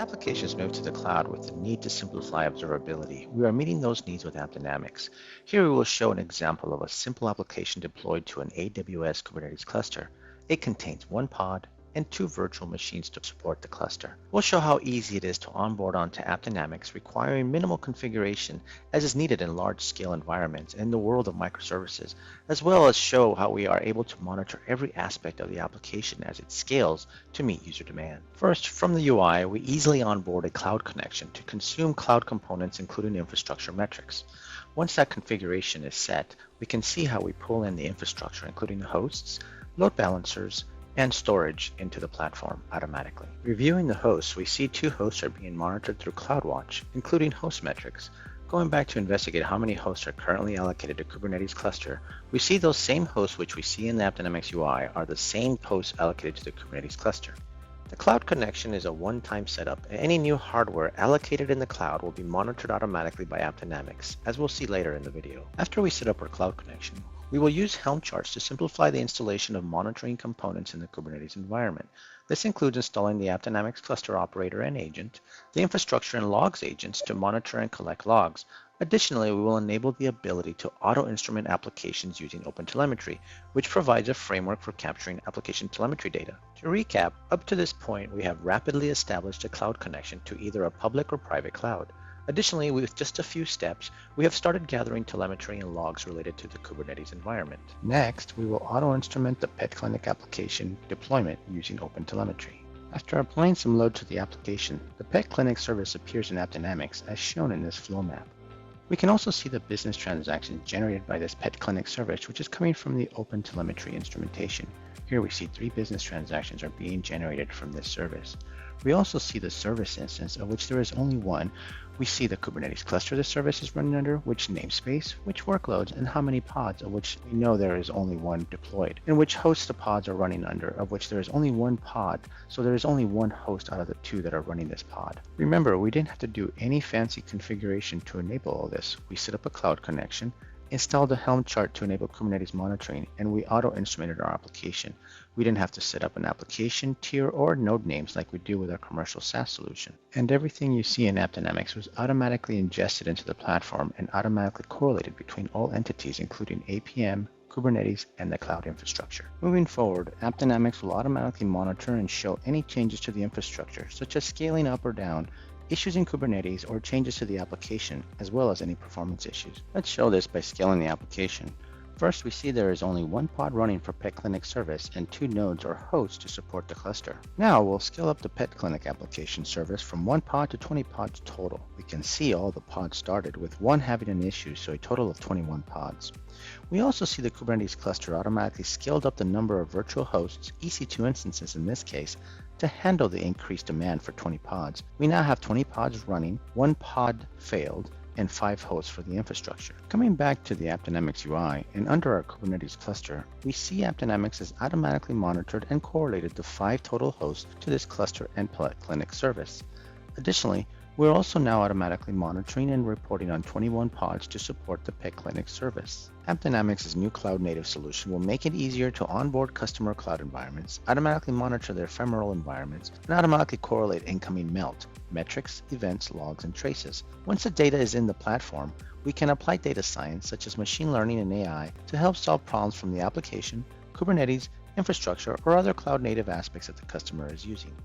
applications move to the cloud with the need to simplify observability, we are meeting those needs with AppDynamics. Here we will show an example of a simple application deployed to an AWS Kubernetes cluster. It contains one pod and two virtual machines to support the cluster. We'll show how easy it is to onboard onto AppDynamics, requiring minimal configuration as is needed in large-scale environments and in the world of microservices, as well as show how we are able to monitor every aspect of the application as it scales to meet user demand. First, from the UI, we easily onboard a cloud connection to consume cloud components including infrastructure metrics. Once that configuration is set, we can see how we pull in the infrastructure including the hosts, load balancers, and storage into the platform automatically. Reviewing the hosts, we see two hosts are being monitored through CloudWatch, including host metrics. Going back to investigate how many hosts are currently allocated to Kubernetes cluster, we see those same hosts which we see in the AppDynamics UI are the same hosts allocated to the Kubernetes cluster. The cloud connection is a one-time setup, and any new hardware allocated in the cloud will be monitored automatically by AppDynamics, as we'll see later in the video. After we set up our cloud connection, we will use Helm charts to simplify the installation of monitoring components in the Kubernetes environment. This includes installing the AppDynamics cluster operator and agent, the infrastructure and logs agents to monitor and collect logs. Additionally, we will enable the ability to auto-instrument applications using OpenTelemetry, which provides a framework for capturing application telemetry data. To recap, up to this point, we have rapidly established a cloud connection to either a public or private cloud. Additionally, with just a few steps, we have started gathering telemetry and logs related to the Kubernetes environment. Next, we will auto-instrument the pet clinic application deployment using OpenTelemetry. After applying some load to the application, the pet clinic service appears in AppDynamics as shown in this flow map. We can also see the business transactions generated by this pet clinic service, which is coming from the OpenTelemetry instrumentation. Here we see 3 business transactions are being generated from this service. We also see the service instance, of which there is only one. We see the Kubernetes cluster the service is running under, which namespace, which workloads, and how many pods, of which we know there is only one deployed, and which hosts the pods are running under, of which there is only one pod, so there is only one host out of the 2 that are running this pod. Remember, we didn't have to do any fancy configuration to enable all this. We set up a cloud connection, installed the Helm chart to enable Kubernetes monitoring, and we auto-instrumented our application. We didn't have to set up an application, tier, or node names like we do with our commercial SaaS solution. And everything you see in AppDynamics was automatically ingested into the platform and automatically correlated between all entities, including APM, Kubernetes, and the cloud infrastructure. Moving forward, AppDynamics will automatically monitor and show any changes to the infrastructure, such as scaling up or down, issues in Kubernetes, or changes to the application, as well as any performance issues. Let's show this by scaling the application. First, we see there is only one pod running for Pet Clinic service and 2 nodes or hosts to support the cluster. Now we'll scale up the Pet Clinic application service from 1 pod to 20 pods total. We can see all the pods started with 1 having an issue, so a total of 21 pods. We also see the Kubernetes cluster automatically scaled up the number of virtual hosts, EC2 instances in this case, to handle the increased demand for 20 pods. We now have 20 pods running, 1 pod failed, and 5 hosts for the infrastructure. Coming back to the AppDynamics UI, and under our Kubernetes cluster, we see AppDynamics is automatically monitored and correlated to 5 total hosts to this cluster and Pet Clinic service. Additionally, we're also now automatically monitoring and reporting on 21 pods to support the Pet Clinic service. AppDynamics' new cloud-native solution will make it easier to onboard customer cloud environments, automatically monitor their ephemeral environments, and automatically correlate incoming melt, metrics, events, logs, and traces. Once the data is in the platform, we can apply data science such as machine learning and AI to help solve problems from the application, Kubernetes, infrastructure, or other cloud-native aspects that the customer is using.